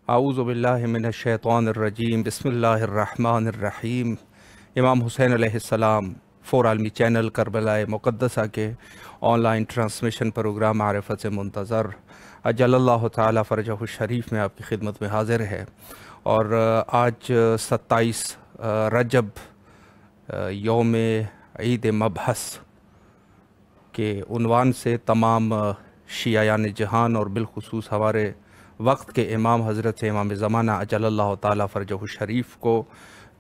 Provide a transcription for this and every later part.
اعوذ باللہ من الشیطان الرجیم بسم اللہ الرحمن الرحیم۔ امام حسین علیہ السلام فور عالمی چینل کربلا مقدسہ کے آن لائن ٹرانسمیشن پروگرام معرفت سے منتظر اجل اللہ تعالی فرجہ الشریف میں آپ کی خدمت میں حاضر ہے، اور آج 27 رجب یوم عید مبعث کے عنوان سے تمام شیعیان جہان اور بالخصوص ہمارے وقت کے امام حضرت امام زمانہ اجل اللہ تعالی فرجہ الشریف کو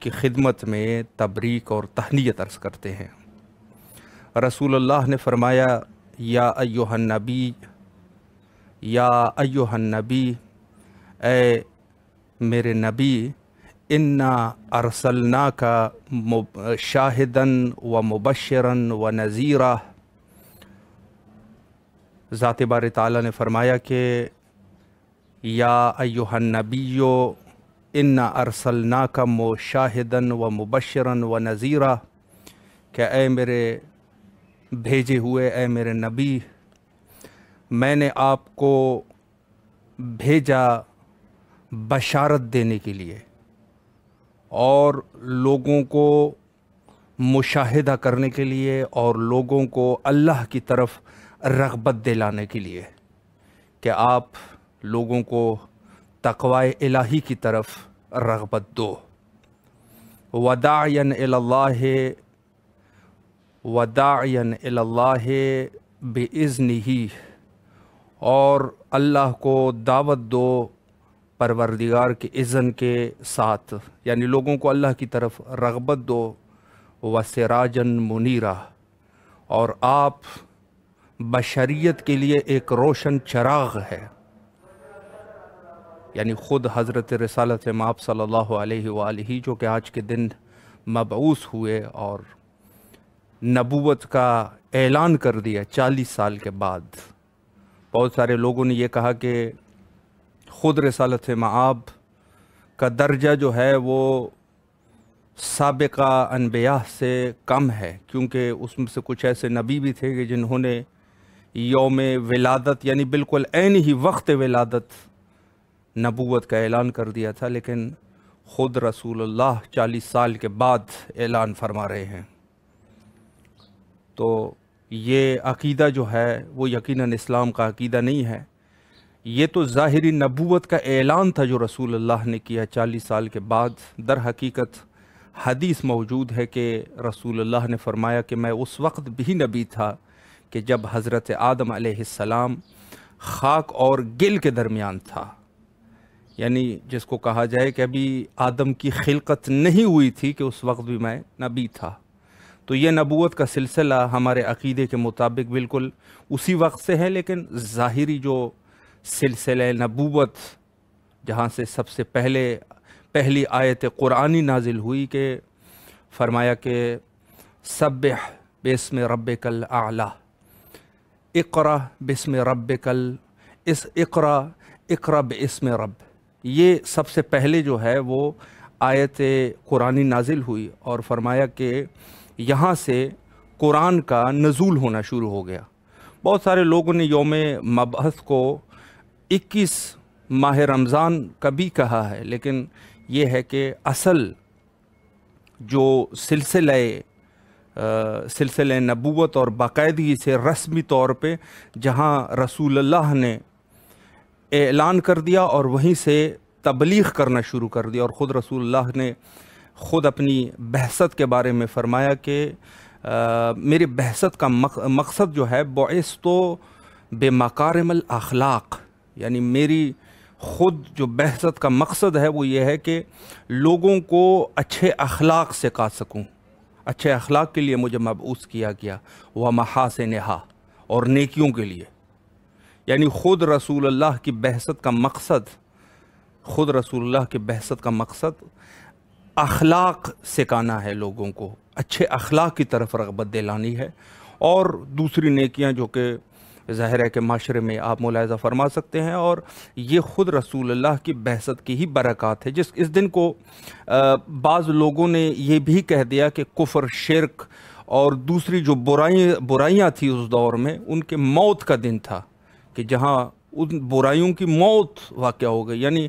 کی خدمت میں تبریک اور تہنیت عرض کرتے ہیں۔ رسول اللہ نے فرمایا، یا ایہا النبی، یا ایہا النبی، اے میرے نبی، انا ارسلناک شاہداً و مبشراً و نذیرا۔ ذات باری تعالیٰ نے فرمایا کہ یا ایہا النبی انا ارسلناک شاہداً و مبشراً و نذیرا، کہ اے میرے بھیجے ہوئے، اے میرے نبی، میں نے آپ کو بھیجا بشارت دینے کے لیے اور لوگوں کو مشاہدہ کرنے کے لیے اور لوگوں کو اللہ کی طرف رغبت دلانے کے لیے، کہ آپ لوگوں کو تقوی الہی کی طرف رغبت دو۔ وداعیا الی اللہ، وداعیا الی اللہ باذنہ، اور اللہ کو دعوت دو پروردگار کے اذن کے ساتھ، یعنی لوگوں کو اللہ کی طرف رغبت دو۔ وسراجا منیرا، اور آپ بشریت کے لیے ایک روشن چراغ ہے۔ یعنی خود حضرت رسالت مآب صلی اللہ علیہ وآلہ جو کہ آج کے دن مبعوث ہوئے اور نبوت کا اعلان کر دیا 40 سال کے بعد، بہت سارے لوگوں نے یہ کہا کہ خود رسالت مآب کا درجہ جو ہے وہ سابقہ انبیاء سے کم ہے، کیونکہ اس میں سے کچھ ایسے نبی بھی تھے کہ جنہوں نے یوم ولادت، یعنی بالکل عین ہی وقت ولادت نبوت کا اعلان کر دیا تھا، لیکن خود رسول اللہ 40 سال کے بعد اعلان فرما رہے ہیں۔ تو یہ عقیدہ جو ہے وہ یقیناً اسلام کا عقیدہ نہیں ہے۔ یہ تو ظاہری نبوت کا اعلان تھا جو رسول اللہ نے کیا 40 سال کے بعد۔ در حقیقت حدیث موجود ہے کہ رسول اللہ نے فرمایا کہ میں اس وقت بھی نبی تھا کہ جب حضرت آدم علیہ السلام خاک اور گل کے درمیان تھا، یعنی جس کو کہا جائے کہ ابھی آدم کی خلقت نہیں ہوئی تھی کہ اس وقت بھی میں نبی تھا۔ تو یہ نبوت کا سلسلہ ہمارے عقیدے کے مطابق بالکل اسی وقت سے ہے، لیکن ظاہری جو سلسلہ نبوت جہاں سے سب سے پہلی آیت قرآنی نازل ہوئی کہ فرمایا کہ سبح باسم ربک الاعلی، اقرا باسم ربک اقرا باسم رب، یہ سب سے پہلے جو ہے وہ آیت قرآنی نازل ہوئی، اور فرمایا کہ یہاں سے قرآن کا نزول ہونا شروع ہو گیا۔ بہت سارے لوگوں نے یوم مبعث کو 21 ماہ رمضان کا بھی کہا ہے، لیکن یہ ہے کہ اصل جو سلسلہ نبوت اور باقاعدگی سے رسمی طور پہ جہاں رسول اللہ نے اعلان کر دیا اور وہیں سے تبلیغ کرنا شروع کر دیا، اور خود رسول اللہ نے خود اپنی بعثت کے بارے میں فرمایا کہ میری بعثت کا مقصد جو ہے بعثت بمکارم الاخلاق، یعنی میری خود جو بعثت کا مقصد ہے وہ یہ ہے کہ لوگوں کو اچھے اخلاق سکھا سکوں، اچھے اخلاق کے لیے مجھے مبعوث کیا گیا، ومحاسنہا، اور نیکیوں کے لیے۔ یعنی خود رسول اللہ کی بعثت کا مقصد اخلاق سکھانا ہے، لوگوں کو اچھے اخلاق کی طرف رغبت دلانی ہے، اور دوسری نیکیاں جو کہ ظاہر ہے کہ معاشرے میں آپ ملاحظہ فرما سکتے ہیں، اور یہ خود رسول اللہ کی بعثت کی ہی برکات ہے۔ اس دن کو بعض لوگوں نے یہ بھی کہہ دیا کہ کفر، شرک اور دوسری جو برائیاں تھیں اس دور میں، ان کے موت کا دن تھا، کہ جہاں ان برائیوں کی موت واقع ہو گئی۔ یعنی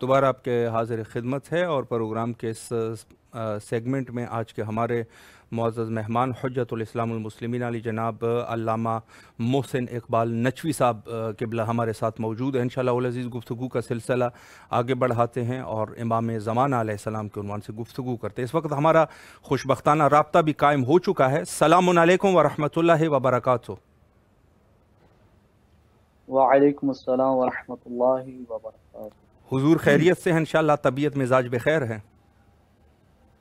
دوبارہ آپ کے حاضر خدمت ہے اور پروگرام کے اس سیگمنٹ میں آج کے ہمارے معزز مہمان حجت الاسلام المسلمین علی جناب علامہ محسن اقبال نچوی صاحب قبلہ ہمارے ساتھ موجود ہیں۔ انشاءاللہ العزیز گفتگو کا سلسلہ آگے بڑھاتے ہیں اور امام زمانہ علیہ السلام کے عنوان سے گفتگو کرتے ہیں۔ اس وقت ہمارا خوشبختانہ رابطہ بھی قائم ہو چکا ہے۔ السلام علیکم ورحمۃ اللہ وبرکاتہ۔ وعلیکم السلام ورحمۃ اللہ وبرکاتہ۔ حضور خیریت سے ہیں انشاءاللہ، طبیعت مزاج بخیر ہے؟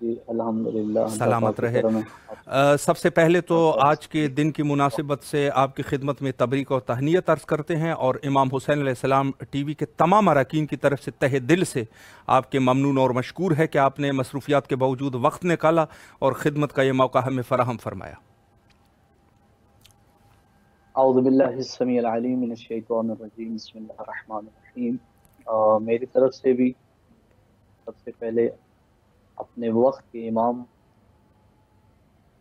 جی الحمدللہ، سلامت رہے۔ سب سے پہلے تو آج کے دن کی مناسبت سے آپ کی خدمت میں تبریک اور تہنیت عرض کرتے ہیں، اور امام حسین علیہ السلام ٹی وی کے تمام اراکین کی طرف سے تہہ دل سے آپ کے ممنون اور مشکور ہے کہ آپ نے مصروفیات کے باوجود وقت نکالا اور خدمت کا یہ موقع ہمیں فراہم فرمایا۔ اعوذ باللہ السمیع العلیم من الشیطان الرجیم، بسم اللہ الرحمن الرحیم۔ میری طرف سے بھی سب سے پہلے اپنے وقت کے امام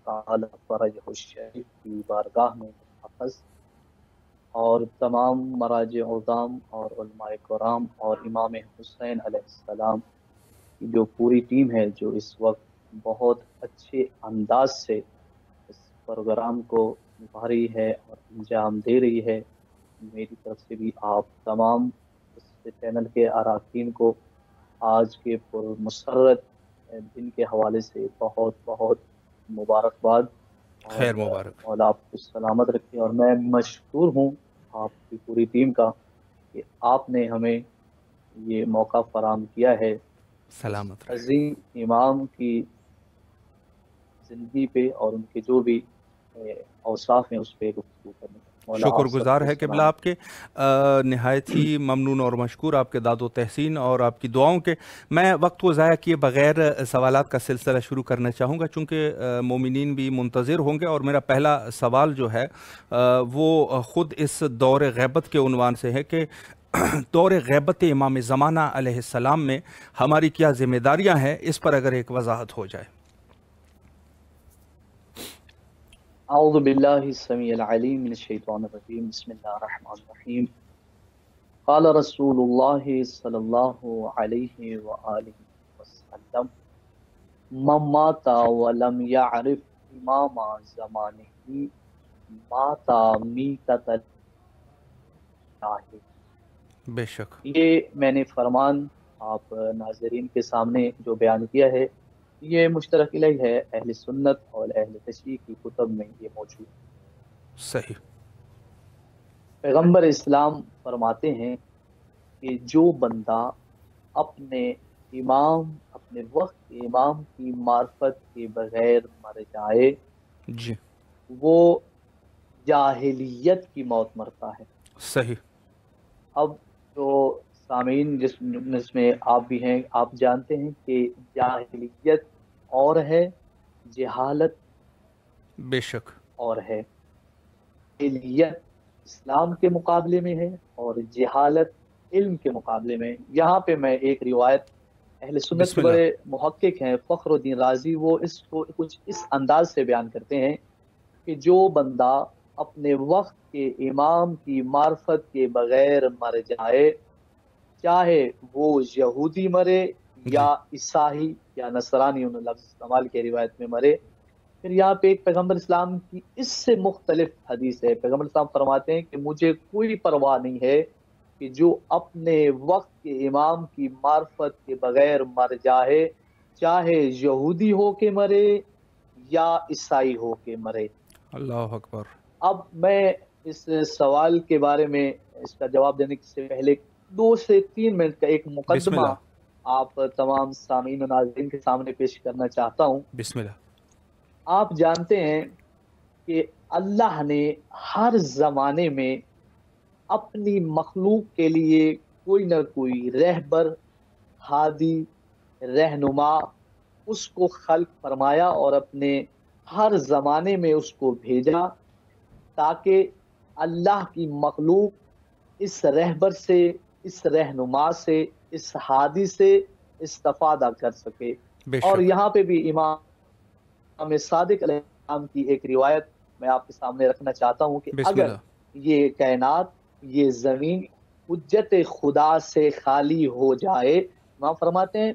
تعالی فرجہ الشریف کی بارگاہ میں حافظ اور تمام مراجع عظام اور علماء کرام اور امام حسین علیہ السلام کی جو پوری ٹیم ہے جو اس وقت بہت اچھے انداز سے اس پروگرام کو نبھا رہی ہے اور انجام دے رہی ہے، میری طرف سے بھی آپ تمام اس چینل کے اراکین کو آج کے پرمسرت دن کے حوالے سے بہت بہت مبارکباد۔ خیر مبارک۔ اور آپ کو سلامت رکھیں، اور میں مشکور ہوں آپ کی پوری ٹیم کا کہ آپ نے ہمیں یہ موقع فراہم کیا ہے سلامت رہے۔ عظیم امام کی زندگی پہ اور ان کے جو بھی اوصاف ہیں اس پہ گفتگو کرنے کا۔ شکر گزار ہے قبلہ آپ کے، نہایت ہی ممنون اور مشکور آپ کے داد و تحسین اور آپ کی دعاؤں کے۔ میں وقت کو ضائع کیے بغیر سوالات کا سلسلہ شروع کرنا چاہوں گا، چونکہ مومنین بھی منتظر ہوں گے، اور میرا پہلا سوال جو ہے وہ خود اس دور غیبت کے عنوان سے ہے کہ دور غیبت امام زمانہ علیہ السلام میں ہماری کیا ذمہ داریاں ہیں، اس پر اگر ایک وضاحت ہو جائے۔ اعوذ باللہ السمیع العلیم من الشیطان الرجیم، بسم اللہ الرحمن الرحیم۔ قال رسول اللہ صلی اللہ علیہ وآلہ وسلم من مات ولم يعرف امام زمانہ مات میتۃ اللہ۔ بے شک۔ یہ میں نے فرمان آپ ناظرین کے سامنے جو بیان کیا ہے، یہ مشترک علیہ ہے، اہل سنت اور اہل تشیع کی کتب میں یہ موجود ہے۔ صحیح۔ پیغمبر اسلام فرماتے ہیں کہ جو بندہ اپنے امام، اپنے وقت کے امام کی معرفت کے بغیر مر جائے جی، وہ جاہلیت کی موت مرتا ہے۔ صحیح۔ اب جو سامعین جس میں آپ بھی ہیں، آپ جانتے ہیں کہ جاہلیت اور ہے، جہالت بے شک اور ہے۔ جاہلیت اسلام کے مقابلے میں ہے اور جہالت علم کے مقابلے میں۔ یہاں پہ میں ایک روایت، اہل سنت کے بڑے محقق ہیں فخر الدین رازی، وہ اس کو کچھ اس انداز سے بیان کرتے ہیں کہ جو بندہ اپنے وقت کے امام کی معرفت کے بغیر مر جائے، چاہے وہ یہودی مرے یا عیسائی یا نصرانی، انہوں نے لفظ استعمال کے روایت میں مرے۔ پھر یہاں پہ ایک پیغمبر اسلام کی اس سے مختلف حدیث ہے، پیغمبر اسلام فرماتے ہیں کہ مجھے کوئی پرواہ نہیں ہے کہ جو اپنے وقت کے امام کی معرفت کے بغیر مر جائے، چاہے یہودی ہو کے مرے یا عیسائی ہو کے مرے۔ اللہ اکبر۔ اب میں اس سوال کے بارے میں اس کا جواب دینے سے پہلے 2 سے 3 منٹ کا ایک مقدمہ آپ تمام سامعین و ناظرین کے سامنے پیش کرنا چاہتا ہوں۔ بسم اللہ۔ آپ جانتے ہیں کہ اللہ نے ہر زمانے میں اپنی مخلوق کے لیے کوئی نہ کوئی رہبر، ہادی، رہنما اس کو خلق فرمایا اور اپنے ہر زمانے میں اس کو بھیجا تاکہ اللہ کی مخلوق اس رہبر سے، اس رہنما سے، اس ہادی سے استفادہ کر سکے۔ اور یہاں پہ بھی امام صادق علیہ السلام کی ایک روایت میں آپ کے سامنے رکھنا چاہتا ہوں کہ اگر یہ کائنات، یہ زمین حجت خدا سے خالی ہو جائے، امام فرماتے ہیں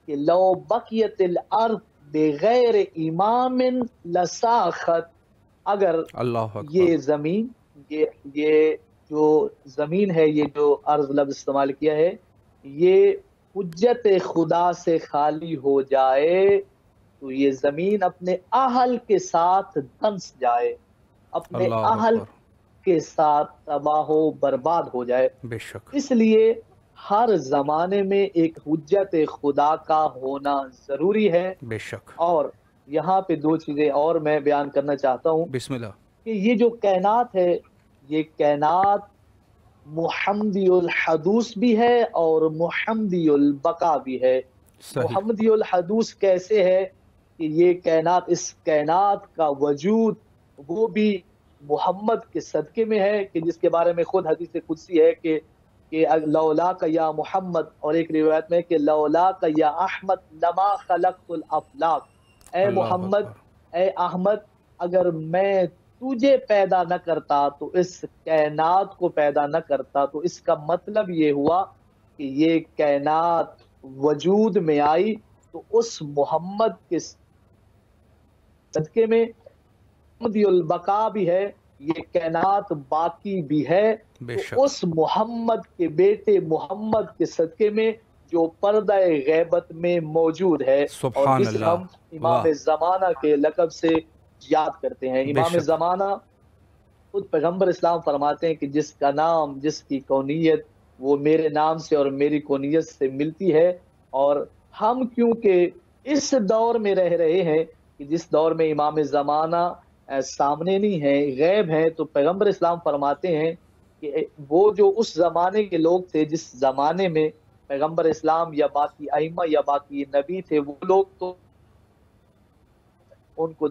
کہ لو بقیت الارض بغیر امام لساخت، اگر اللہ اکبر، یہ زمین، یہ جو زمین ہے، یہ جو ارض لفظ استعمال کیا ہے، یہ حجت خدا سے خالی ہو جائے تو یہ زمین اپنے اہل کے ساتھ دنس جائے، اپنے اللہ اہل اکبر، کے ساتھ تباہ و برباد ہو جائے۔ بے شک، اس لیے ہر زمانے میں ایک حجت خدا کا ہونا ضروری ہے۔ بے شک، اور یہاں پہ دو چیزیں اور میں بیان کرنا چاہتا ہوں بسم اللہ، کہ یہ جو کائنات ہے، یہ کائنات محمدی الحدوث بھی ہے اور محمدی البقا بھی ہے۔ صحیح، محمدی الحدوث کیسے ہے کہ یہ کائنات، اس کائنات کا وجود وہ بھی محمد کے صدقے میں ہے، کہ جس کے بارے میں خود حدیث قدسی ہے کہ لولا کا یا محمد، اور ایک روایت میں کہ لولا کا یا احمد لما خلقت الافلاق، اے اللہ محمد، اکبر، اے احمد، اگر میں تجھے پیدا نہ کرتا تو اس کائنات کو پیدا نہ کرتا۔ تو اس کا مطلب یہ ہوا کہ یہ کائنات وجود میں آئی تو اس محمد کے صدقے میں، محمدی البقا بھی ہے، یہ کائنات باقی بھی ہے، بے تو شک، اس محمد کے بیٹے محمد کے صدقے میں جو پردہ غیبت میں موجود ہے، اور سبحان جسے اللہ، ہم امام واہ، زمانہ کے لقب سے یاد کرتے ہیں۔ بے امام شک، زمانہ خود پیغمبر اسلام فرماتے ہیں کہ جس کا نام، جس کی کونیت وہ میرے نام سے اور میری کونیت سے ملتی ہے، اور ہم کیونکہ اس دور میں رہ رہے ہیں کہ جس دور میں امام زمانہ سامنے نہیں ہے، غیب ہے، تو پیغمبر اسلام فرماتے ہیں کہ وہ جو اس زمانے کے لوگ تھے جس زمانے میں پیغمبر اسلام یا باقی ائمہ یا باقی نبی تھے، وہ لوگ تو ان کو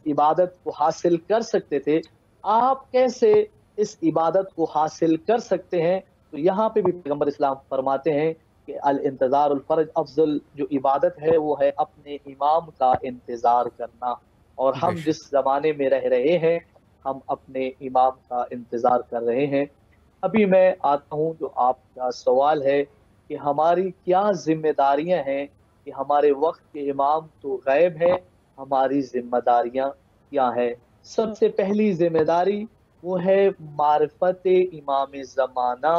عبادت کو حاصل کر سکتے تھے، آپ کیسے اس عبادت کو حاصل کر سکتے ہیں؟ تو یہاں پہ بھی پیغمبر اسلام فرماتے ہیں کہ الانتظار الفرج، افضل جو عبادت ہے وہ ہے اپنے امام کا انتظار کرنا، اور بے ہم جس شک، زمانے میں رہ رہے ہیں ہم اپنے امام کا انتظار کر رہے ہیں۔ ابھی میں آتا ہوں جو آپ کا سوال ہے کہ ہماری کیا ذمہ داریاں ہیں، کہ ہمارے وقت کے امام تو غائب ہیں، ہماری ذمہ داریاں کیا ہے؟ سب سے پہلی ذمہ داری وہ ہے معرفت امام زمانہ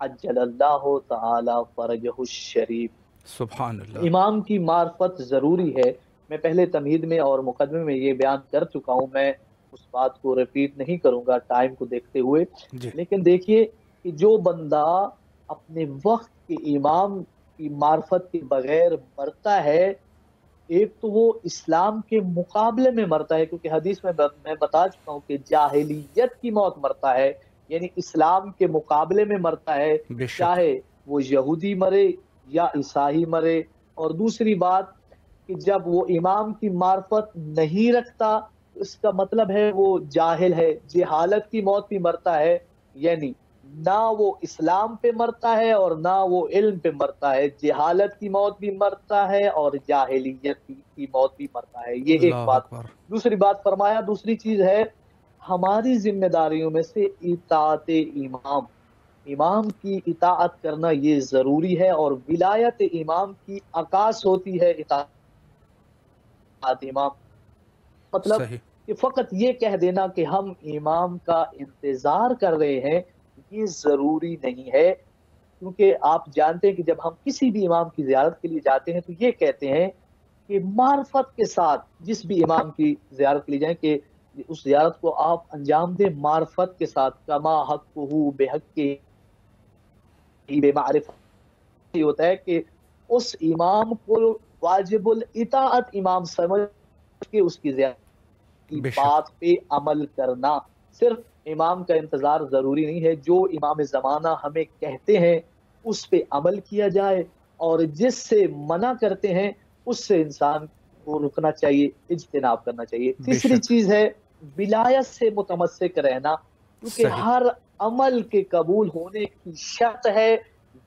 عجل اللہ تعالی فرجہ الشریف۔ سبحان اللہ، امام کی معرفت ضروری ہے۔ میں پہلے تمہید میں اور مقدمے میں یہ بیان کر چکا ہوں، میں اس بات کو ریپیٹ نہیں کروں گا ٹائم کو دیکھتے ہوئے، جی، لیکن دیکھیے کہ جو بندہ اپنے وقت کے امام کی معرفت کے بغیر مرتا ہے، ایک تو وہ اسلام کے مقابلے میں مرتا ہے، کیونکہ حدیث میں بتا چکا ہوں کہ جاہلیت کی موت مرتا ہے، یعنی اسلام کے مقابلے میں مرتا ہے، بے شک، چاہے وہ یہودی مرے یا عیسائی مرے۔ اور دوسری بات کہ جب وہ امام کی معرفت نہیں رکھتا تو اس کا مطلب ہے وہ جاہل ہے، جہالت کی موت بھی مرتا ہے، یعنی نہ وہ اسلام پہ مرتا ہے اور نہ وہ علم پہ مرتا ہے، جہالت کی موت بھی مرتا ہے اور جاہلیت کی موت بھی مرتا ہے۔ یہ ایک اللہ بات۔ اکبر، دوسری بات فرمایا، دوسری چیز ہے ہماری ذمہ داریوں میں سے اطاعت امام، امام کی اطاعت کرنا یہ ضروری ہے، اور ولایت امام کی عکاس ہوتی ہے اطاعت امام، مطلب صحیح، کہ فقط یہ کہہ دینا کہ ہم امام کا انتظار کر رہے ہیں یہ ضروری نہیں ہے، کیونکہ آپ جانتے ہیں کہ جب ہم کسی بھی امام کی زیارت کے لیے جاتے ہیں تو یہ کہتے ہیں کہ معرفت کے ساتھ جس بھی امام کی زیارت کے لیے جائیں کہ اس زیارت کو آپ انجام دیں معرفت کے ساتھ، کما حقہ بحق بے معرفت، یہ ہوتا ہے کہ اس امام کو واجب الاطاعت امام سمجھ کے اس کی زیارت کی بے شک، بات پہ عمل کرنا۔ صرف امام کا انتظار ضروری نہیں ہے، جو امام زمانہ ہمیں کہتے ہیں اس پہ عمل کیا جائے، اور جس سے منع کرتے ہیں اس سے انسان کو رکنا چاہیے، اجتناب کرنا چاہیے۔ بے تیسری شک، چیز ہے ولایت سے متمسک رہنا، کیونکہ صحیح، ہر عمل کے قبول ہونے کی شرط ہے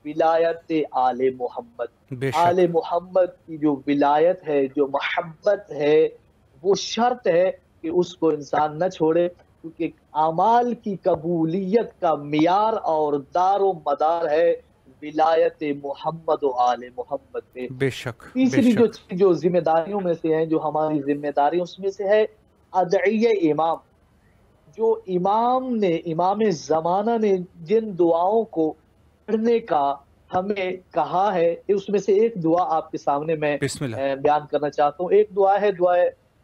ولایت آل محمد۔ بے آل شک، محمد کی جو ولایت ہے، جو محبت ہے، وہ شرط ہے کہ اس کو انسان نہ چھوڑے۔ کیونکہ اعمال کی قبولیت کا معیار اور دار و مدار ہے ولایت محمد و آل محمد پہ۔ بے شک بے تیسری شک جو ذمہ داریوں میں سے ہیں، جو ہماری ذمہ داریوں اس میں سے ہے ادعیہ امام۔ جو امام زمانہ نے جن دعاؤں کو پڑھنے کا ہمیں کہا ہے، اس میں سے ایک دعا آپ کے سامنے میں بسم اللہ۔ بیان کرنا چاہتا ہوں۔ ایک دعا ہے دعا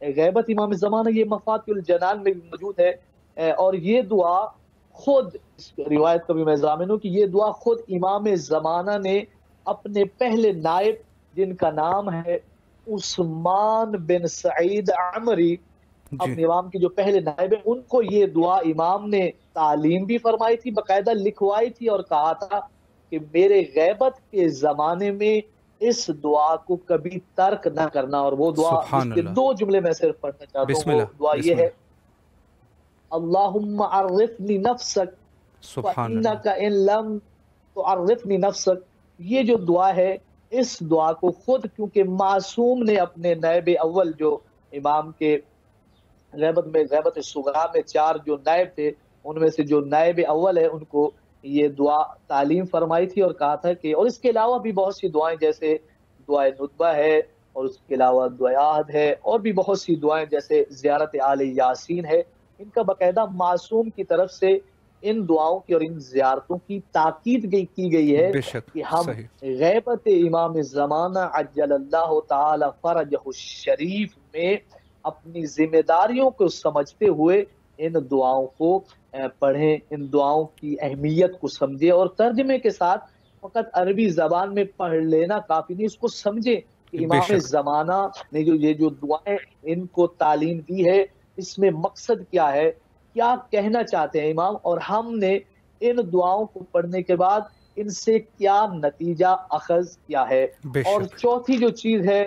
غیبت امام زمانہ، یہ مفاتیح الجنان میں بھی موجود ہے، اور یہ دعا خود، اس روایت کا بھی میں ضامن ہوں کہ یہ دعا خود امام زمانہ نے اپنے پہلے نائب، جن کا نام ہے عثمان بن سعید عمری، جی اپنے امام کے جو پہلے نائب ہیں، ان کو یہ دعا امام نے تعلیم بھی فرمائی تھی، باقاعدہ لکھوائی تھی، اور کہا تھا کہ میرے غیبت کے زمانے میں اس دعا کو کبھی ترک نہ کرنا۔ اور وہ دعا، جس سبحان کے اللہ۔ 2 جملے میں صرف پڑھنا چاہتا ہوں، بسم وہ اللہ دعا بسم یہ ہے، اللہ۔ اللہم عرفنی نفسک سبحان اللہ۔ فإنک ان لم تعرفنی نفسک۔ یہ جو دعا ہے، اس دعا کو خود، کیونکہ معصوم نے اپنے نائب اول، جو امام کے غیبت صغرا میں 4 جو نائب تھے، ان میں سے جو نائب اول ہے، ان کو یہ دعا تعلیم فرمائی تھی، اور کہا تھا کہ، اور اس کے علاوہ بھی بہت سی دعائیں، جیسے دعائے ندبہ ہے، اور اس کے علاوہ دعائے عہد ہے، اور بھی بہت سی دعائیں جیسے زیارت آل یاسین ہے، ان کا باقاعدہ معصوم کی طرف سے ان دعاؤں کی اور ان زیارتوں کی تاکید کی گئی ہے بے شک کہ ہم صحیح۔ غیبت امام زمانہ عجل اللہ تعالی فرجہ الشریف میں اپنی ذمہ داریوں کو سمجھتے ہوئے ان دعاؤں کو پڑھیں، ان دعاؤں کی اہمیت کو سمجھیں، اور ترجمے کے ساتھ فقط عربی زبان میں پڑھ لینا کافی نہیں، اس کو سمجھیں کہ بے امام شک زمانہ نے یہ جو دعائیں ان کو تعلیم دی ہے، اس میں مقصد کیا ہے، کیا کہنا چاہتے ہیں امام، اور ہم نے ان دعاؤں کو پڑھنے کے بعد ان سے کیا نتیجہ اخذ کیا ہے۔ بے اور شک۔ چوتھی جو چیز ہے،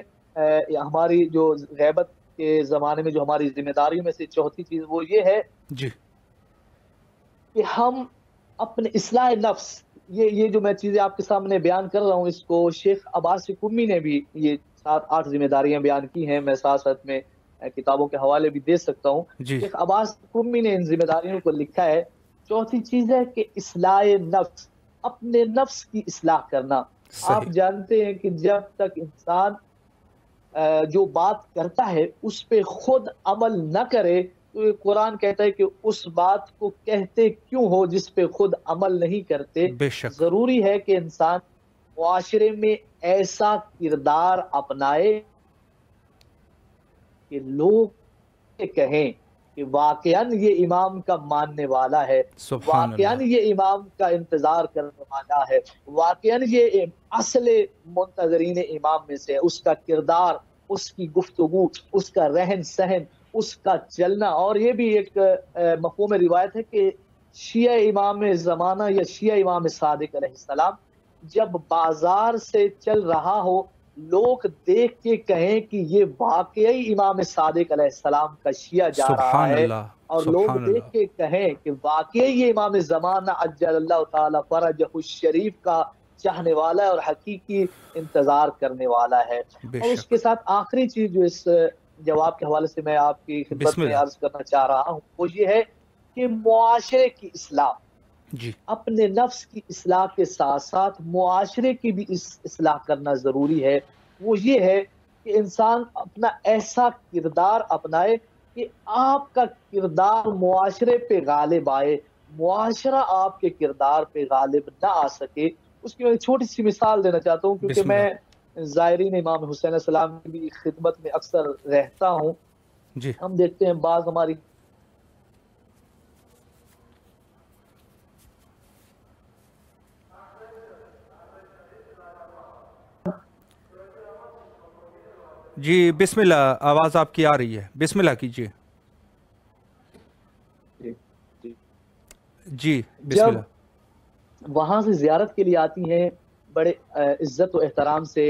ہماری جو غیبت کے زمانے میں جو ہماری ذمہ داریوں میں سے چوتھی چیز وہ یہ ہے جی کہ ہم اپنے اصلاح نفس، یہ جو میں چیزیں آپ کے سامنے بیان کر رہا ہوں، اس کو شیخ عباس قمی نے بھی یہ 7-8 ذمہ داریاں بیان کی ہیں، میں ساتھ ساتھ میں کتابوں کے حوالے بھی دے سکتا ہوں۔ جی شیخ عباس قمی نے ان ذمہ داریوں کو لکھا ہے۔ چوتھی چیز ہے کہ اصلاح نفس، اپنے نفس کی اصلاح کرنا۔ آپ صحیح۔ جانتے ہیں کہ جب تک انسان جو بات کرتا ہے اس پہ خود عمل نہ کرے، تو یہ قرآن کہتا ہے کہ اس بات کو کہتے کیوں ہو جس پہ خود عمل نہیں کرتے۔ بے شک ضروری ہے کہ انسان معاشرے میں ایسا کردار اپنائے کہ لوگ کہیں کہ واقعاً یہ امام کا ماننے والا ہے، سبحان واقعاً اللہ۔ یہ امام کا انتظار کرنے والا ہے، واقعاً یہ اصل منتظرین امام میں سے ہے۔ اس کا کردار، اس کی گفتگو، اس کا رہن سہن، اس کا چلنا۔ اور یہ بھی ایک مفہوم روایت ہے کہ شیعہ امام زمانہ یا شیعہ امام صادق علیہ السلام جب بازار سے چل رہا ہو، لوگ دیکھ کے کہیں کہ یہ واقعی امام صادق علیہ السلام کا شیعہ جا رہا سبحان ہے، اللہ اور لوگ سبحان دیکھ اللہ۔ کے کہیں کہ واقعی یہ امام زمانہ عجل اللہ تعالی فرجہ الشریف کا چاہنے والا ہے اور حقیقی انتظار کرنے والا ہے۔ بے اور اس کے شک۔ ساتھ آخری چیز جو اس جواب کے حوالے سے میں آپ کی خدمت بسم میں اللہ۔ عرض کرنا چاہ رہا ہوں، وہ یہ ہے کہ معاشرے کی اصلاح، جی اپنے نفس کی اصلاح کے ساتھ ساتھ معاشرے کی بھی اصلاح کرنا ضروری ہے۔ وہ یہ ہے کہ انسان اپنا ایسا کردار اپنائے کہ آپ کا کردار معاشرے پہ غالب آئے، معاشرہ آپ کے کردار پہ غالب نہ آ سکے۔ اس کی میں ایک چھوٹی سی مثال دینا چاہتا ہوں، کیونکہ بسم میں اللہ۔ زائرین امام حسین علیہ السلام کی بھی خدمت میں اکثر رہتا ہوں۔ جی ہم دیکھتے ہیں بعض ہماری جی بسم اللہ، آواز آپ کی آ رہی ہے، بسم اللہ کیجیے۔ جی بسم جب اللہ۔ وہاں سے زیارت کے لیے آتی ہیں، بڑے عزت و احترام سے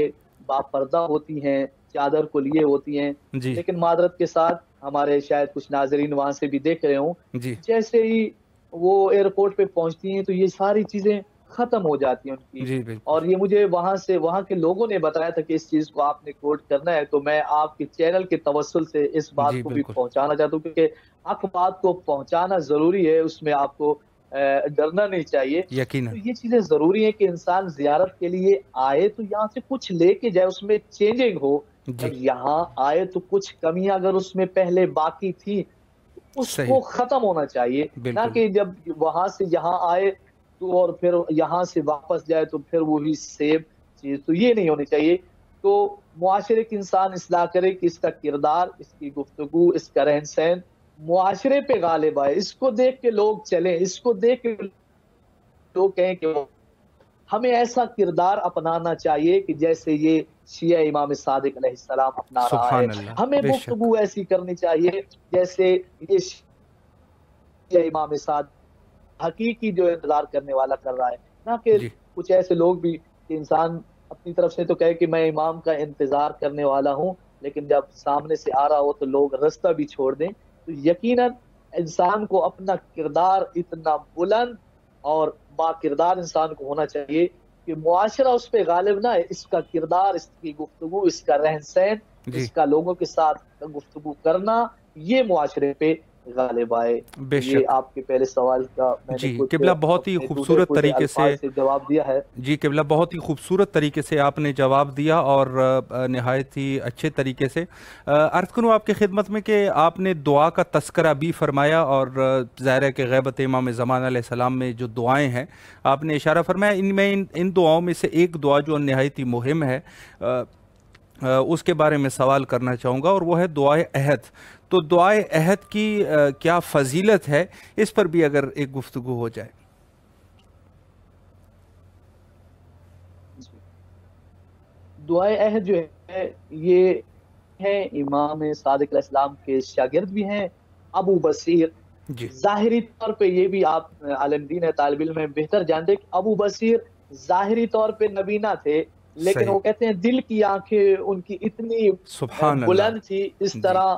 باپردہ ہوتی ہیں، چادر کو لیے ہوتی ہیں، جی لیکن معذرت کے ساتھ ہمارے شاید کچھ ناظرین وہاں سے بھی دیکھ رہے ہوں، جی جیسے ہی وہ ایئرپورٹ پہ پہنچتی ہیں تو یہ ساری چیزیں ختم ہو جاتی ہے ان کی. جی بالکل. اور یہ مجھے وہاں کے لوگوں نے بتایا تھا کہ اس چیز کو آپ نے کوٹ کرنا ہے، تو میں آپ کے چینل کے توسل سے اس بات جی کو بھی بالکل. پہنچانا چاہتا ہوں، کیونکہ حق بات کو پہنچانا ضروری ہے، اس میں آپ کو ڈرنا نہیں چاہیے. تو یقیناً. یہ چیزیں ضروری ہیں کہ انسان زیارت کے لیے آئے تو یہاں سے کچھ لے کے جائے، اس میں چینجنگ ہو. جی جب یہاں آئے تو کچھ کمیاں اگر اس میں پہلے باقی تھی اس صحیح. کو ختم ہونا چاہیے، نہ بالکل. کہ جب وہاں سے یہاں آئے تو اور پھر یہاں سے واپس جائے تو پھر وہی سیم چیز. تو یہ نہیں ہونی چاہیے. تو معاشرے کی انسان اصلاح کرے کہ اس کا کردار، اس کی گفتگو، اس کا رہن سہن معاشرے پہ غالب آئے. اس کو دیکھ کے لوگ چلیں، اس کو دیکھ کے لوگ کہیں کہ ہمیں ایسا کردار اپنانا چاہیے کہ جیسے یہ شیعہ امام صادق علیہ السلام اپنا رہا ہے. سبحان اللہ. ہمیں بے شک. گفتگو ایسی کرنی چاہیے جیسے یہ شیعہ امام صادق حقیقی جو انتظار کرنے والا کر رہا ہے. نہ کہ جی کچھ ایسے لوگ بھی کہ انسان اپنی طرف سے تو کہے کہ میں امام کا انتظار کرنے والا ہوں، لیکن جب سامنے سے آ رہا ہو تو لوگ راستہ بھی چھوڑ دیں. تو یقیناً انسان کو اپنا کردار اتنا بلند اور با کردار انسان کو ہونا چاہیے کہ معاشرہ اس پہ غالب نہ ہے. اس کا کردار، اس کی گفتگو، اس کا رہن سہن، جی. اس کا لوگوں کے ساتھ گفتگو کرنا، یہ معاشرے پہ غالب آئے. بے تو یہ شک. آپ کے پہلے سوال کا میں نے جی کچھ قبلہ بہت ہی اپنے ٹوٹے خوبصورت پھوٹے طریقے سے. الفاظ سے جواب دیا ہے. جی قبلہ بہت ہی خوبصورت طریقے سے آپ نے جواب دیا اور نہایت ہی اچھے طریقے سے. عرض کروں آپ کی خدمت میں کہ آپ نے دعا کا تذکرہ بھی فرمایا، اور ظاہر ہے کہ غیبت امام زمان علیہ السلام میں جو دعائیں ہیں آپ نے اشارہ فرمایا. ان میں ان دعاؤں میں سے ایک دعا جو نہایت ہی مہم ہے اس کے بارے میں سوال کرنا چاہوں گا، اور وہ ہے دعائے عہد. تو دعائے عہد کی کیا فضیلت ہے، اس پر بھی اگر ایک گفتگو ہو جائے. جی. دعائے عہد جو ہے یہ ہے امام صادق علیہ السلام کے شاگرد بھی ہیں ابو بصیر. جی ظاہری طور پہ یہ بھی آپ عالم دین ہے، طالب علم ہے، بہتر جانتے کہ ابو بصیر ظاہری طور پہ نبی نہ تھے، لیکن صحیح. وہ کہتے ہیں دل کی آنکھیں ان کی اتنی سبحان اللہ. بلند تھی، اس جی طرح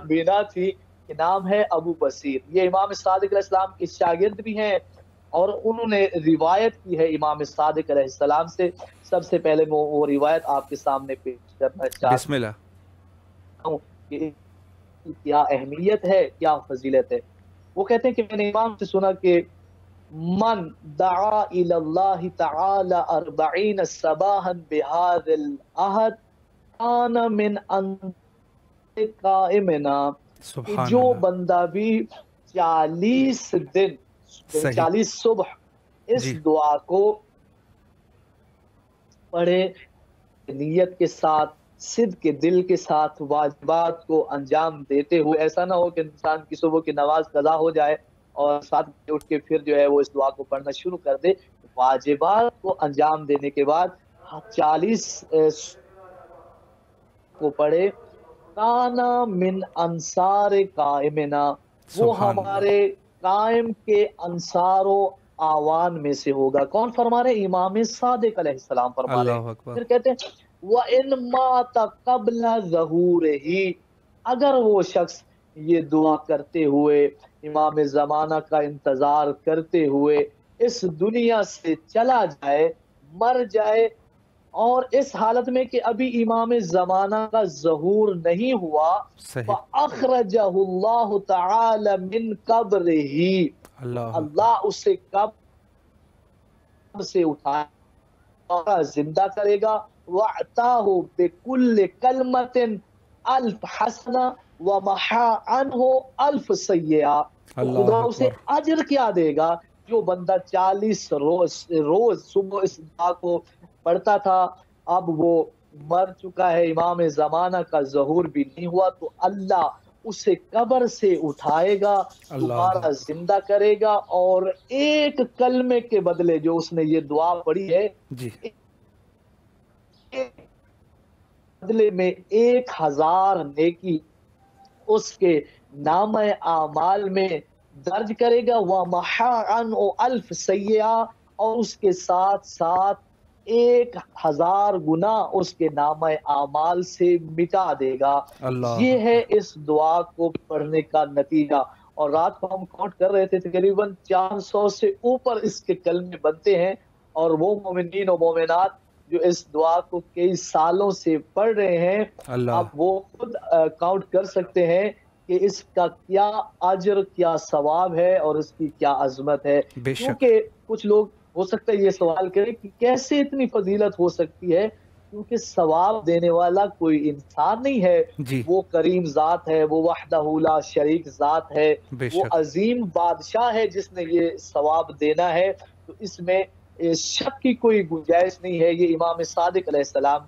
بینا تھی کہ نام ہے ابو بصیر. یہ امام صادق علیہ السلام کے شاگرد بھی ہیں، اور انہوں نے روایت کی ہے امام صادق علیہ السلام سے. سب سے پہلے میں وہ روایت آپ کے سامنے پیش کرنا چاہتا بسم اللہ. ہوں کہ کیا اہمیت ہے، کیا فضیلت ہے. وہ کہتے ہیں کہ میں نے امام سے سنا کہ من دعا الى اللہ تعالی 40 صباحا بهذا العهد كان من قائمنا. کہ سبحان جو اللہ. بندہ بھی 40 دن، صحیح. 40 صبح اس جی دعا کو پڑھے نیت کے ساتھ، صدق کے دل کے ساتھ، واجبات کو انجام دیتے ہوئے، ایسا نہ ہو کہ انسان کی صبح کی نماز قضا ہو جائے اور 7 بجے اٹھ کے پھر جو ہے وہ اس دعا کو پڑھنا شروع کر دے. واجبات کو انجام دینے کے بعد 40 کو پڑھے. کانا من انصار قائمنا، وہ سبحان اللہ. ہمارے قائم کے انصار و آوان میں سے ہوگا. کون فرما رہے؟ امام صادق علیہ السلام فرما رہے. اللہ اکبر. پھر کہتے ہیں وَإِن مَاتَ قَبْلَ ظَهُورِهِ، اگر وہ شخص یہ دعا کرتے ہوئے، امام زمانہ کا انتظار کرتے ہوئے اس دنیا سے چلا جائے، مر جائے، اور اس حالت میں کہ ابھی امام زمانہ کا ظہور نہیں ہوا، صحیح. فَأَخْرَجَهُ اللَّهُ تَعَالَى مِنْ قَبْرِهِ، تو اللہ اکبر. اللہ اسے قبر سے اٹھائے، زندہ کرے گا. وَأَعْتَاهُ بِكُلِّ كَلْمَةٍ 1000 حسنہ وَمَحَا عَنْهُ 1000 سیئہ. تو خدا اللہ اسے اکبر. اجر کیا دے گا؟ جو بندہ 40 روز صبح اس دعا کو پڑھتا تھا، اب وہ مر چکا ہے، امام زمانہ کا ظہور بھی نہیں ہوا، تو اللہ اسے قبر سے اٹھائے گا، اللہ دوبارہ اکبر. زندہ کرے گا، اور ایک کلمے کے بدلے جو اس نے یہ دعا پڑھی ہے، جی بدلے میں 1000 نیکی اس کے نام اعمال میں درج کرے گا. وَمَحَا عَنْهُ 1000 سیئہ، اور اس کے ساتھ ساتھ 1000 گناہ اس کے نام اعمال سے مٹا دے گا. اللہ یہ ہے اکبر. اس دعا کو پڑھنے کا نتیجہ. اور رات کو ہم کاؤنٹ کر رہے تھے، تقریباً 400 سے اوپر اس کے کلمے بنتے ہیں، اور وہ مومنین و مومنات جو اس دعا کو کئی سالوں سے پڑھ رہے ہیں، اب وہ خود کاؤنٹ کر سکتے ہیں کہ اس کا کیا اجر، کیا ثواب ہے اور اس کی کیا عظمت ہے۔ کیونکہ کچھ لوگ ہو سکتا ہے یہ سوال کریں کہ کیسے اتنی فضیلت ہو سکتی ہے، کیونکہ ثواب دینے والا کوئی انسان نہیں ہے، وہ کریم ذات ہے، وہ وحدہ لا شریک ذات ہے، وہ عظیم بادشاہ ہے جس نے یہ ثواب دینا ہے۔ تو اس میں شک کی کوئی گنجائش نہیں ہے۔ یہ امام صادق علیہ السلام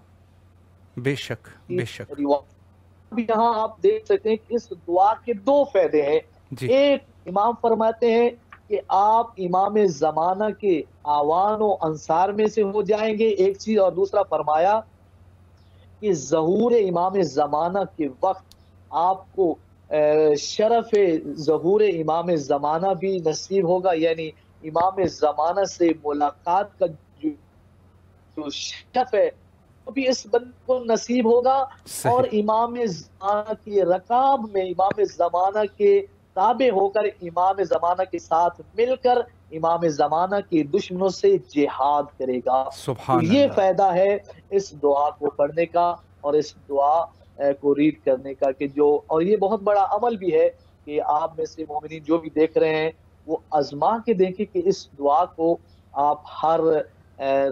بے شک بے شک۔ یہاں آپ دیکھ سکتے ہیں کہ اس دعا کے دو فائدے ہیں۔ ایک، امام فرماتے ہیں کہ آپ امام زمانہ کے آوان و انصار میں سے ہو جائیں گے، ایک چیز، اور دوسرا فرمایا کہ ظہور امام زمانہ کے وقت آپ کو شرف ظہور امام زمانہ بھی نصیب ہوگا، یعنی امام زمانہ سے ملاقات کا جو شرف ہے وہ بھی اس بندے کو نصیب ہوگا، اور امام زمانہ کی رکاب میں امام زمانہ کے تابع ہو کر امام زمانہ کے ساتھ مل کر امام زمانہ کے دشمنوں سے جہاد کرے گا۔ تو یہ فائدہ ہے اس دعا کو پڑھنے کا اور اس دعا کو ریڈ کرنے کا، کہ جو، اور یہ بہت بڑا عمل بھی ہے کہ آپ میں سے مومنین جو بھی دیکھ رہے ہیں وہ آزما کے دیکھیں کہ اس دعا کو آپ ہر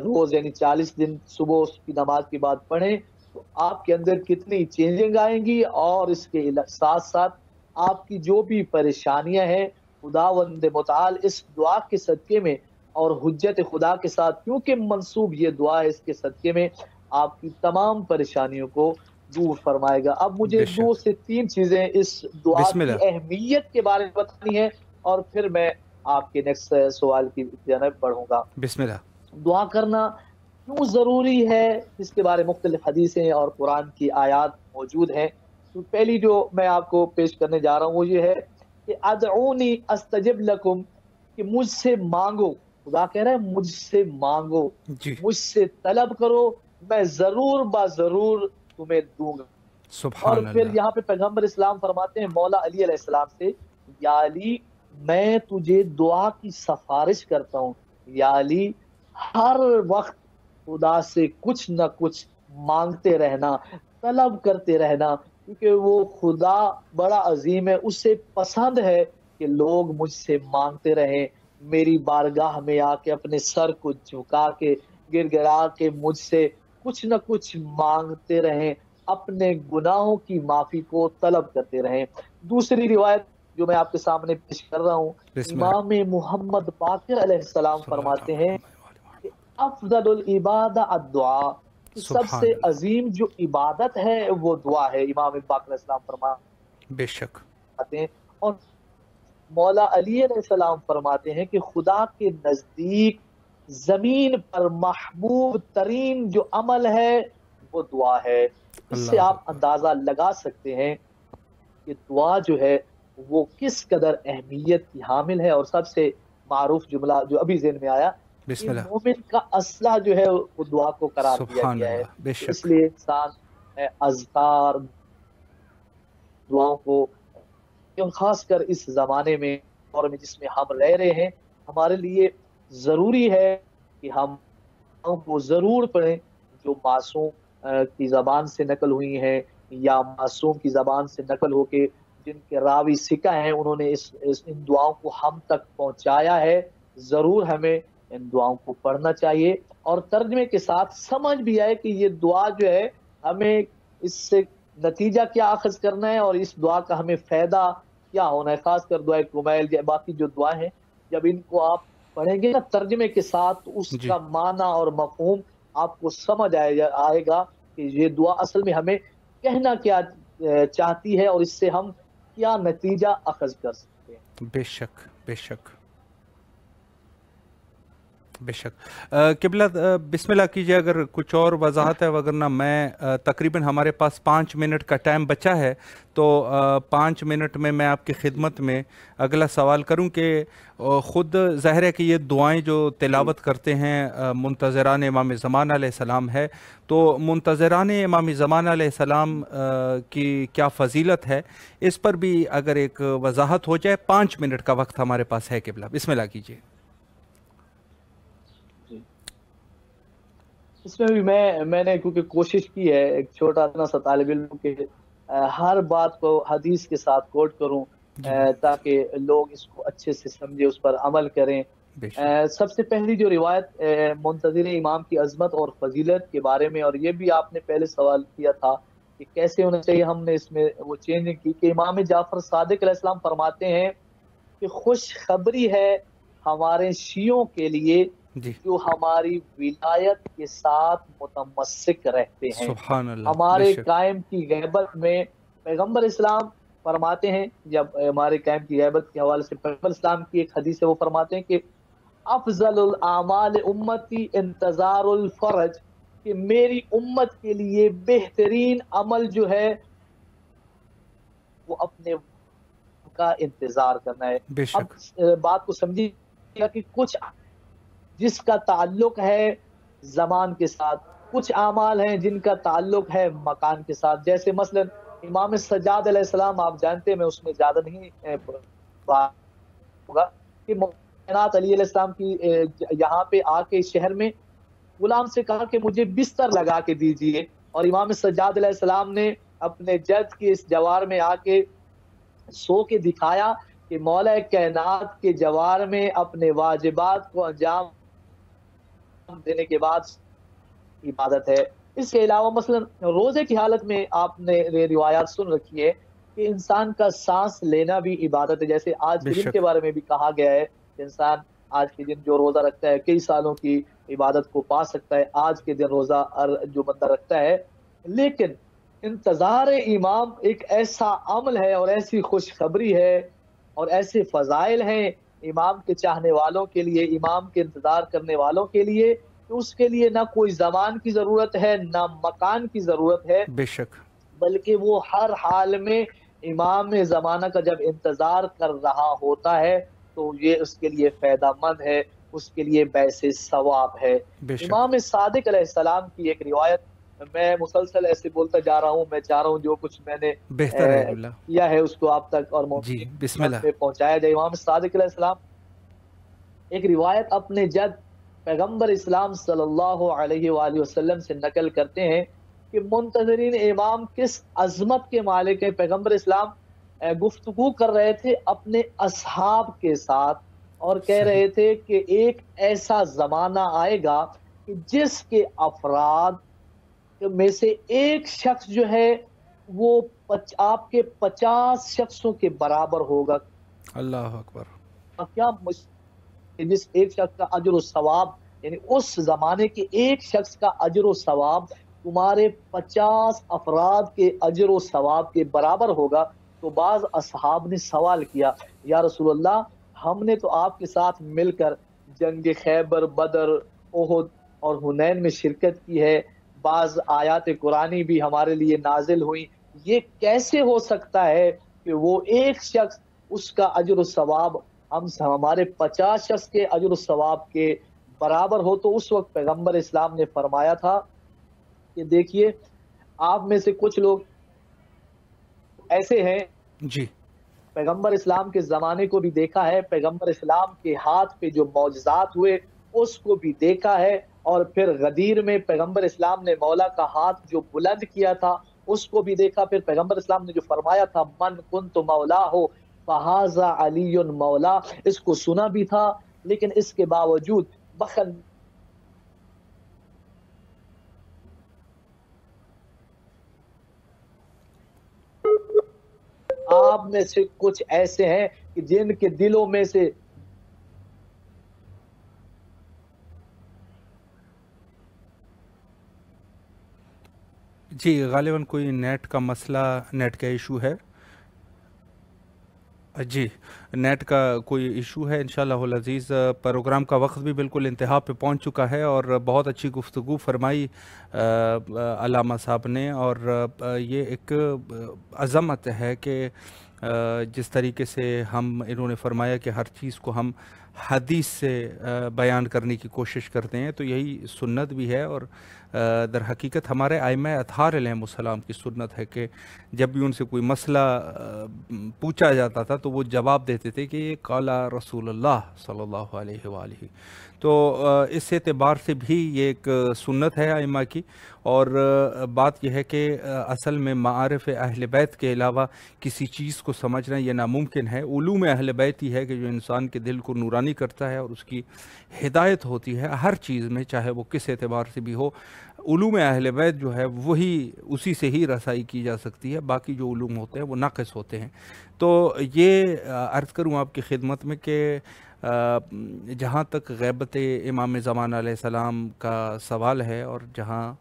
روز یعنی 40 دن صبح کی نماز کے بعد پڑھیں، تو آپ کے اندر کتنی چینجنگ آئیں گی، اور اس کے ساتھ ساتھ آپ کی جو بھی پریشانیاں ہیں خداوند متعال اس دعا کے صدقے میں اور حجت خدا کے ساتھ، کیونکہ منسوب یہ دعا ہے، اس کے صدقے میں آپ کی تمام پریشانیوں کو دور فرمائے گا۔ اب مجھے 2 سے 3 چیزیں اس دعا کی اہمیت کے بارے میں بتانی ہے، اور پھر میں آپ کے نیکسٹ سوال کی جانب بڑھوں گا۔ بسم اللہ۔ دعا کرنا کیوں ضروری ہے، اس کے بارے مختلف حدیثیں اور قرآن کی آیات موجود ہیں۔ تو پہلی جو میں آپ کو پیش کرنے جا رہا ہوں وہ یہ ہے کہ ادعونی استجب لکم، کہ مجھ سے مانگو، خدا کہہ رہا ہے مجھ سے مانگو، مجھ سے طلب کرو، میں ضرور با ضرور تمہیں دوں گا۔ اور پھر یہاں پہ پیغمبر اسلام فرماتے ہیں مولا علی علیہ السلام سے، یا علی میں تجھے دعا کی سفارش کرتا ہوں، یا علی ہر وقت خدا سے کچھ نہ کچھ مانگتے رہنا، طلب کرتے رہنا، کیونکہ وہ خدا بڑا عظیم ہے، اسے پسند ہے کہ لوگ مجھ سے مانگتے رہیں، میری بارگاہ میں آ کے اپنے سر کو جھکا کے گر گرا کے مجھ سے کچھ نہ کچھ مانگتے رہیں، اپنے گناہوں کی معافی کو طلب کرتے رہیں۔ دوسری روایت جو میں آپ کے سامنے پیش کر رہا ہوں، امام محمد باقر علیہ السلام فرماتے ہیں کہ افضل العبادہ الدعاء، سب سے عظیم جو عبادت ہے وہ دعا ہے، امام باقر علیہ السلام فرماتے بے شک ہیں۔ اور مولا علی علیہ السلام فرماتے ہیں کہ خدا کے نزدیک زمین پر محبوب ترین جو عمل ہے وہ دعا ہے۔ اس سے آپ اندازہ لگا سکتے ہیں کہ دعا جو ہے وہ کس قدر اہمیت کی حامل ہے، اور سب سے معروف جملہ جو ابھی ذہن میں آیا، مومن کا اسلحہ جو ہے وہ دعا کو قرار دیا گیا ہے۔ اس لیے انسان اذکار، دعاؤں کو، خاص کر اس زمانے میں اور میں جس میں ہم رہ رہے ہیں، ہمارے لیے ضروری ہے کہ ہم کو ضرور پڑھیں، جو معصوم کی زبان سے نقل ہوئی ہیں یا معصوم کی زبان سے نقل ہو کے جن کے راوی ثقہ ہیں انہوں نے ان دعاؤں کو ہم تک پہنچایا ہے، ضرور ہمیں ان دعاؤں کو پڑھنا چاہیے، اور ترجمے کے ساتھ سمجھ بھی آئے کہ یہ دعا جو ہے ہمیں اس سے نتیجہ کیا اخذ کرنا ہے اور اس دعا کا ہمیں فائدہ کیا ہونا ہے۔ خاص کر دعائے کمیل یا باقی جو دعائیں ہیں، جب ان کو آپ پڑھیں گے نا ترجمے کے ساتھ، تو اس کا معنی اور مفہوم آپ کو سمجھ آئے گا کہ یہ دعا اصل میں ہمیں کہنا کیا چاہتی ہے اور اس سے ہم کیا نتیجہ اخذ کر سکتے ہیں۔ بے شک بے شک بے شک۔ قبلہ بسم اللہ کیجئے اگر کچھ اور وضاحت ہے، وگرنہ میں تقریباً ہمارے پاس 5 منٹ کا ٹائم بچا ہے، تو 5 منٹ میں آپ کی خدمت میں اگلا سوال کروں کہ خود ظاہر ہے کہ یہ دعائیں جو تلاوت کرتے ہیں منتظران امام زمان علیہ السلام ہے، تو منتظران امام زمان علیہ السلام کی کیا فضیلت ہے، اس پر بھی اگر ایک وضاحت ہو جائے۔ 5 منٹ کا وقت ہمارے پاس ہے قبلہ، بسم اللہ کیجئے۔ اس میں بھی میں نے کیونکہ کوشش کی ہے ایک چھوٹا سا طالب علم کے ہر بات کو حدیث کے ساتھ کوٹ کروں، جی بالکل تاکہ لوگ اس کو اچھے سے سمجھے، اس پر عمل کریں۔ بے شک سب سے پہلی جو روایت منتظر امام کی عظمت اور فضیلت کے بارے میں، اور یہ بھی آپ نے پہلے سوال کیا تھا کہ کیسے ہونا چاہیے، ہم نے اس میں وہ چینج کی کہ امام جعفر صادق علیہ السلام فرماتے ہیں کہ خوشخبری ہے ہمارے شیعوں کے لیے جی جو ہماری ولایت کے ساتھ متمسک رہتے ہیں۔ سبحان اللہ بے ہمارے شک قائم کی غیبت میں پیغمبر اسلام فرماتے ہیں، جب ہمارے قائم کی غیبت کے حوالے سے پیغمبر اسلام کی ایک حدیث ہے، وہ فرماتے ہیں کہ افضل الاعمال امتی انتظار الفرج، کہ میری امت کے لیے بہترین عمل جو ہے وہ اپنے کا انتظار کرنا ہے۔ بے اب شک بات کو سمجھیے کہ کچھ جس کا تعلق ہے زمان کے ساتھ، کچھ اعمال ہیں جن کا تعلق ہے مکان کے ساتھ، جیسے مثلا امام سجاد علیہ السلام، آپ جانتے ہیں میں اس میں زیادہ نہیں بات ہوگا کہ معینات علی علیہ السلام کی یہاں پہ آ کے شہر میں غلام سے کہا کہ مجھے بستر لگا کے دیجئے، اور امام سجاد علیہ السلام نے اپنے جد کے اس جوار میں آ کے سو کے دکھایا کہ مولا کائنات کے جوار میں اپنے واجبات کو انجام دینے کے بعد عبادت ہے۔ اس کے علاوہ مثلا روزے کی حالت میں آپ نے روایات سن رکھی ہے کہ انسان کا سانس لینا بھی عبادت ہے، جیسے آج بے کے دن کے شک بارے میں بھی کہا گیا ہے کہ انسان آج کے دن جو روزہ رکھتا ہے کئی سالوں کی عبادت کو پا سکتا ہے، آج کے دن روزہ جو بندہ رکھتا ہے۔ لیکن انتظار امام ایک ایسا عمل ہے اور ایسی خوشخبری ہے اور ایسے فضائل ہیں امام کے چاہنے والوں کے لیے، امام کے انتظار کرنے والوں کے لیے، کہ اس کے لیے نہ کوئی زمان کی ضرورت ہے نہ مکان کی ضرورت ہے، بے شک بلکہ وہ ہر حال میں امام زمانہ کا جب انتظار کر رہا ہوتا ہے تو یہ اس کے لیے فائدہ مند ہے، اس کے لیے باعث ثواب ہے۔ بے شک امام صادق علیہ السلام کی ایک روایت، میں مسلسل ایسے بولتا جا رہا ہوں، میں چاہ رہا ہوں جو کچھ میں نے بہتر ہے اللہ کیا ہے اس کو آپ تک اور جی مومنین کی بسم خدمت اللہ میں پہنچایا جائے۔ امام صادق علیہ السلام ایک روایت اپنے جد پیغمبر اسلام صلی اللہ علیہ وآلہ وسلم سے نقل کرتے ہیں کہ منتظرین امام کس عظمت کے مالک ہیں۔ پیغمبر اسلام گفتگو کر رہے تھے اپنے اصحاب کے ساتھ اور کہہ صحیح رہے تھے کہ ایک ایسا زمانہ آئے گا کہ جس کے افراد میں سے ایک شخص جو ہے وہ آپ کے 50 شخصوں کے برابر ہوگا۔ اللہ اکبر کیا جس ایک شخص کا اجر و ثواب، یعنی اس زمانے کے ایک شخص کا اجر و ثواب تمہارے 50 افراد کے اجر و ثواب کے برابر ہوگا۔ تو بعض اصحاب نے سوال کیا، یا رسول اللہ ہم نے تو آپ کے ساتھ مل کر جنگ خیبر، بدر، احد اور حنین میں شرکت کی ہے، بعض آیات قرآنی بھی ہمارے لیے نازل ہوئی، یہ کیسے ہو سکتا ہے کہ وہ ایک شخص اس کا اجر و ثواب ہمارے 50 شخص کے اجر و ثواب کے برابر ہو؟ تو اس وقت پیغمبر اسلام نے فرمایا تھا کہ دیکھیے آپ میں سے کچھ لوگ ایسے ہیں، جی پیغمبر اسلام کے زمانے کو بھی دیکھا ہے، پیغمبر اسلام کے ہاتھ پہ جو معجزات ہوئے اس کو بھی دیکھا ہے، اور پھر غدیر میں پیغمبر اسلام نے مولا کا ہاتھ جو بلند کیا تھا اس کو بھی دیکھا، پھر پیغمبر اسلام نے جو فرمایا تھا من کنت مولا ہو فہذا علی مولا، اس کو سنا بھی تھا، لیکن اس کے باوجود بخل آپ میں سے کچھ ایسے ہیں کہ جن کے دلوں میں سے جی غالباً کوئی نیٹ کا مسئلہ، نیٹ کا ایشو ہے، جی نیٹ کا کوئی ایشو ہے۔ انشاءاللہ العزیز پروگرام کا وقت بھی بالکل انتہا پہ پہنچ چکا ہے، اور بہت اچھی گفتگو فرمائی علامہ صاحب نے، اور یہ ایک عظمت ہے کہ جس طریقے سے انہوں نے فرمایا کہ ہر چیز کو ہم حدیث سے بیان کرنے کی کوشش کرتے ہیں، تو یہی سنت بھی ہے۔ اور در حقیقت ہمارے ائمہ اطہار علیہ السلام کی سنت ہے کہ جب بھی ان سے کوئی مسئلہ پوچھا جاتا تھا تو وہ جواب دیتے تھے کہ یہ قال رسول اللہ صلی اللہ علیہ وآلہ۔ تو اس اعتبار سے بھی یہ ایک سنت ہے ائمہ کی۔ اور بات یہ ہے کہ اصل میں معارف اہل بیت کے علاوہ کسی چیز کو سمجھنا یہ ناممکن ہے۔ علوم اہل بیت ہی ہے کہ جو انسان کے دل کو نورانی کرتا ہے اور اس کی ہدایت ہوتی ہے ہر چیز میں، چاہے وہ کس اعتبار سے بھی ہو۔ علوم اہل بیت جو ہے وہی اسی سے ہی رسائی کی جا سکتی ہے، باقی جو علوم ہوتے ہیں وہ ناقص ہوتے ہیں۔ تو یہ عرض کروں آپ کی خدمت میں کہ جہاں تک غیبت امام زمان علیہ السلام کا سوال ہے، اور جہاں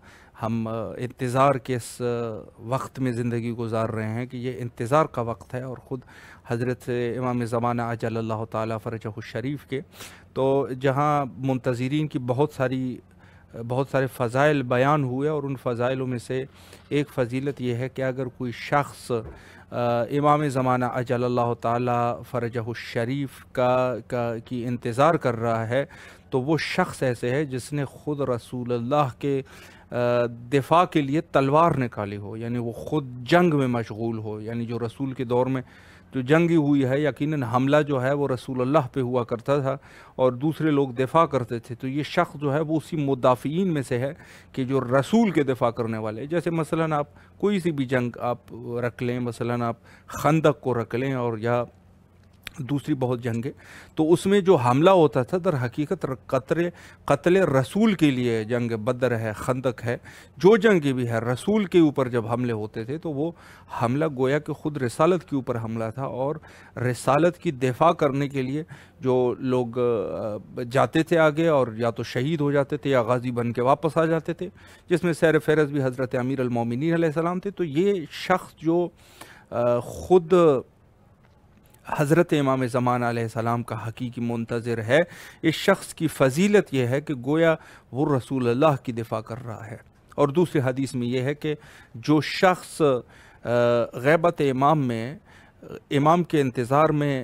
ہم انتظار کے اس وقت میں زندگی گزار رہے ہیں کہ یہ انتظار کا وقت ہے، اور خود حضرت امام زمانہ عجل اللہ تعالیٰ فرجہ الشریف کے، تو جہاں منتظرین کی بہت سارے فضائل بیان ہوئے، اور ان فضائلوں میں سے ایک فضیلت یہ ہے کہ اگر کوئی شخص امام زمانہ عجل اللہ تعالیٰ فرجہ الشریف کی انتظار کر رہا ہے، تو وہ شخص ایسے ہے جس نے خود رسول اللہ کے دفاع کے لیے تلوار نکالی ہو، یعنی وہ خود جنگ میں مشغول ہو۔ یعنی جو رسول کے دور میں جو جنگی ہوئی ہے، یقیناً حملہ جو ہے وہ رسول اللہ پہ ہوا کرتا تھا اور دوسرے لوگ دفاع کرتے تھے، تو یہ شخص جو ہے وہ اسی مدافعین میں سے ہے کہ جو رسول کے دفاع کرنے والے، جیسے مثلاً آپ کوئی سی بھی جنگ آپ رکھ لیں، مثلاً آپ خندق کو رکھ لیں اور یا دوسری بہت جنگیں، تو اس میں جو حملہ ہوتا تھا در حقیقت قتل رسول کے لیے جنگ بدر ہے، خندق ہے، جو جنگ بھی ہے رسول کے اوپر جب حملے ہوتے تھے تو وہ حملہ گویا کہ خود رسالت کے اوپر حملہ تھا، اور رسالت کی دفاع کرنے کے لیے جو لوگ جاتے تھے آگے اور یا تو شہید ہو جاتے تھے یا غازی بن کے واپس آ جاتے تھے، جس میں سیر فہرست بھی حضرت امیر المومنین علیہ السلام تھے۔ تو یہ شخص جو خود حضرت امام زمان علیہ السلام کا حقیقی منتظر ہے، اس شخص کی فضیلت یہ ہے کہ گویا وہ رسول اللہ کی دفاع کر رہا ہے۔ اور دوسری حدیث میں یہ ہے کہ جو شخص غیبت امام کے انتظار میں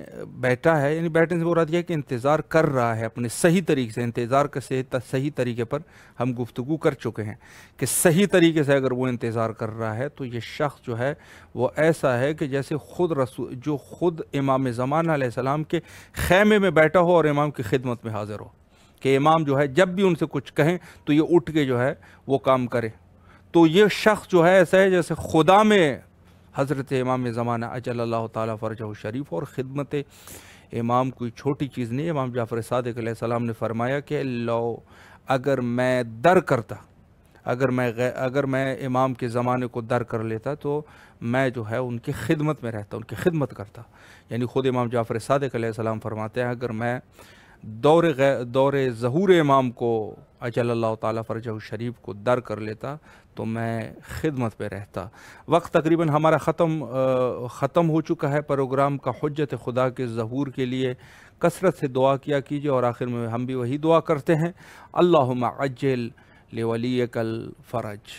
بیٹھا ہے، یعنی بیٹھنے سے مراد یہ ہے کہ انتظار کر رہا ہے اپنے صحیح طریقے سے، انتظار کا صحیح طریقے پر ہم گفتگو کر چکے ہیں کہ صحیح طریقے سے اگر وہ انتظار کر رہا ہے تو یہ شخص جو ہے وہ ایسا ہے کہ جیسے خود امام زمان علیہ السلام کے خیمے میں بیٹھا ہو اور امام کی خدمت میں حاضر ہو، کہ امام جو ہے جب بھی ان سے کچھ کہیں تو یہ اٹھ کے جو ہے وہ کام کرے۔ تو یہ شخص جو ہے ایسا ہے جیسے خدا میں حضرت امام زمانہ اجل اللہ تعالیٰ فرجہ الشریف، اور خدمت امام کوئی چھوٹی چیز نہیں۔ امام جعفر صادق علیہ السلام نے فرمایا کہ اگر میں در کرتا، اگر میں امام کے زمانے کو در کر لیتا تو میں جو ہے ان کی خدمت میں رہتا، ان کی خدمت کرتا۔ یعنی خود امام جعفر صادق علیہ السلام فرماتے ہیں اگر میں دور ظہور امام کو اجل اللہ تعالیٰ فرجہ الشریف کو در کر لیتا تو میں خدمت پہ رہتا۔ وقت تقریباً ہمارا ختم ہو چکا ہے پروگرام کا۔ حجت خدا کے ظہور کے لیے کثرت سے دعا کیا کیجیے، اور آخر میں ہم بھی وہی دعا کرتے ہیں، اللہم عجل لولیک الفرج۔